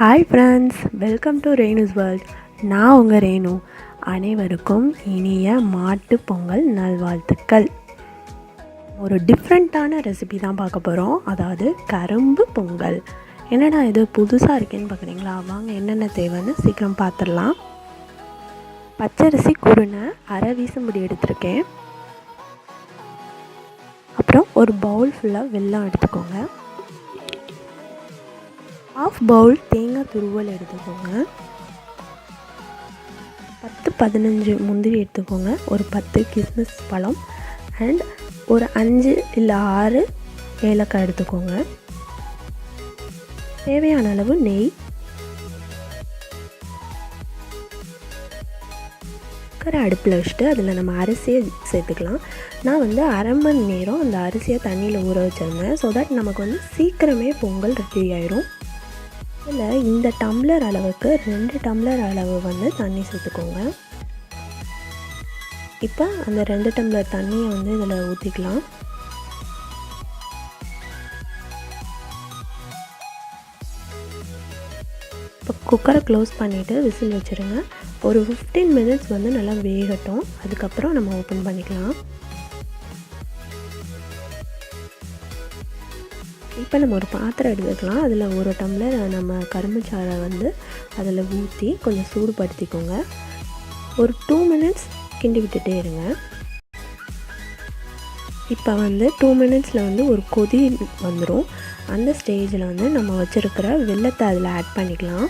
Hi friends, welcome to Renu's world. நான் உங்கள் ரேணு. அனைவருக்கும் இனிய மாட்டு பொங்கல் நல்வாழ்த்துக்கள். ஒரு டிஃப்ரெண்ட்டான ரெசிபி தான் பார்க்க போகிறோம், அதாவது கரும்பு பொங்கல். என்னடா இது புதுசாக இருக்கேன்னு பார்க்குறீங்களா? வாங்க என்னென்ன தேவைன்னு சீக்கிரம் பார்த்துடலாம். பச்சரிசி குருணை அரை வீசம்படி எடுத்திருக்கேன். அப்புறம் ஒரு பவுல் ஃபுல்லாக வெல்லம் எடுத்துக்கோங்க. ஹாஃப் பவுல் தேங்காய் துருவல் எடுத்துக்கோங்க. 10-15 முந்திரி எடுத்துக்கோங்க. ஒரு 10 கிஸ்மிஸ் பழம் அண்ட் ஒரு 5 இல்லை 6 ஏலக்காய் எடுத்துக்கோங்க. தேவையான அளவு நெய், அடுப்பில் வச்சுட்டு அதில் நம்ம அரிசியை சேர்த்துக்கலாம். நான் வந்து அரை மணி நேரம் அந்த அரிசியை தண்ணியில் ஊற வச்சுருந்தேன். ஸோ தட் நமக்கு சீக்கிரமே பொங்கல் ரெடி ஆயிரும். இதில் இந்த டம்ளர் அளவுக்கு 2 டம்ளர் அளவு தண்ணி சேர்த்துக்கோங்க. இப்போ அந்த 2 டம்ளர் தண்ணியை இதில் ஊற்றிக்கலாம். இப்போ குக்கரை க்ளோஸ் பண்ணிவிட்டு விசில் வச்சுருங்க. ஒரு 15 மினிட்ஸ் நல்லா வேகட்டும். அதுக்கப்புறம் நம்ம ஓப்பன் பண்ணிக்கலாம். இப்போ நம்ம ஒரு பாத்திரம் எடுத்துக்கலாம். அதில் ஒரு டம்ளர் நம்ம கரும்பு சாறை அதில் ஊற்றி கொஞ்சம் சூடுபடுத்திக்கோங்க. ஒரு 2 மினிட்ஸ் கிண்டி விட்டுட்டே இருங்க. இப்போ 2 மினிட்ஸில் ஒரு கொதி வந்துடும். அந்த ஸ்டேஜில் நம்ம வச்சுருக்கிற வெல்லத்தை அதில் ஆட் பண்ணிக்கலாம்.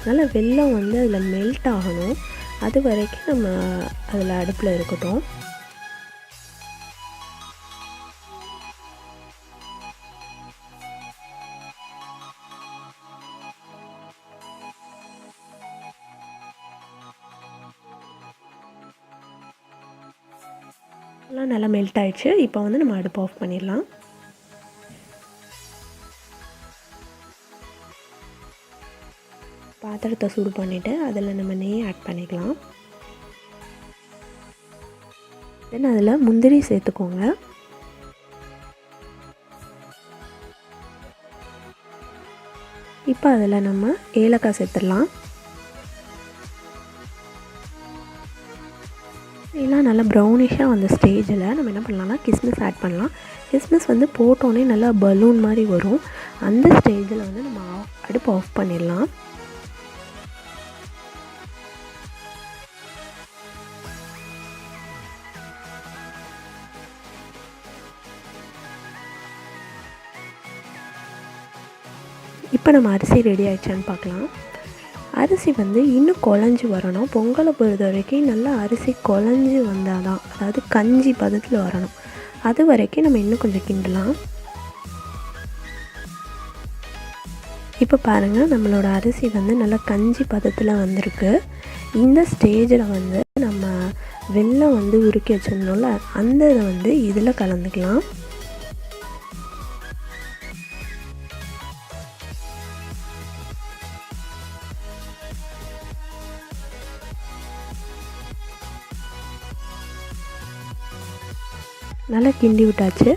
நல்லா வெல்லம் அதில் மெல்ட் ஆகணும். அது வரைக்கும் நம்ம அதில் அடுப்பில் இருக்கட்டும். நல்லா மெல்ட் ஆயிடுச்சு. இப்போ நம்ம அடுப்பு ஆஃப் பண்ணிடலாம். பாத்திரத்தை சூடு பண்ணிவிட்டு அதில் நம்ம நெய் ஆட் பண்ணிக்கலாம். தென் அதில் முந்திரி சேர்த்துக்கோங்க. இப்போ அதில் நம்ம ஏலக்காய் சேர்த்துடலாம். எல்லாம் நல்லா ப்ரௌனிஷாக அந்த ஸ்டேஜில் நம்ம என்ன பண்ணலாம்னா கிஸ்மிஸ் ஆட் பண்ணலாம். கிஸ்மிஸ் போட்டோன்னே நல்லா பலூன் மாதிரி வரும். அந்த ஸ்டேஜில் நம்ம அடுப்பு ஆஃப் பண்ணிடலாம். இப்போ நம்ம அரிசி ரெடி ஆகிடுச்சான்னு பார்க்கலாம். அரிசி இன்னும் குழஞ்சி வரணும். பொங்கலை பொறுத்த வரைக்கும் நல்லா அரிசி குழஞ்சி வந்தால் தான், அதாவது கஞ்சி பதத்தில் வரணும். அது வரைக்கும் நம்ம இன்னும் கொஞ்சம் கிண்டலாம். இப்போ பாருங்கள், நம்மளோட அரிசி நல்லா கஞ்சி பதத்தில் வந்திருக்கு. இந்த ஸ்டேஜில் நம்ம வெல்லம் உருக்கி வச்சிருந்தோம்ல, அந்த இதை இதில் கலந்துக்கலாம். நல்லா கிண்டி விட்டாச்சு.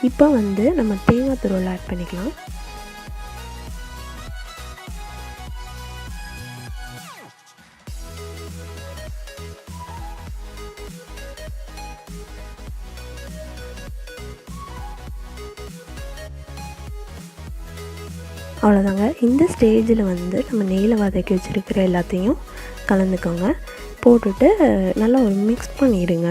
இப்போ நம்ம தேங்காய் துருவல் ஆட் பண்ணிக்கலாம். அவ்வளோதாங்க. இந்த ஸ்டேஜில் நம்ம நெய்யில் வதக்கி வச்சுருக்கிற எல்லாத்தையும் கலந்துக்கோங்க. போட்டுட்டு நல்லா ஒரு மிக்ஸ் பண்ணிடுங்க.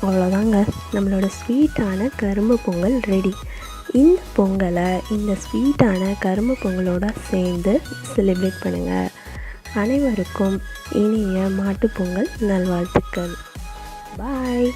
அவ்வளோதாங்க, நம்மளோட ஸ்வீட்டான கரும்பு பொங்கல் ரெடி. இந்த பொங்கலை இந்த ஸ்வீட்டான கரும்பு பொங்கலோடு சேர்ந்து செலிப்ரேட் பண்ணுங்கள். அனைவருக்கும் இனிய மாட்டுப்பொங்கல் நல்வாழ்த்துக்கள். பாய்.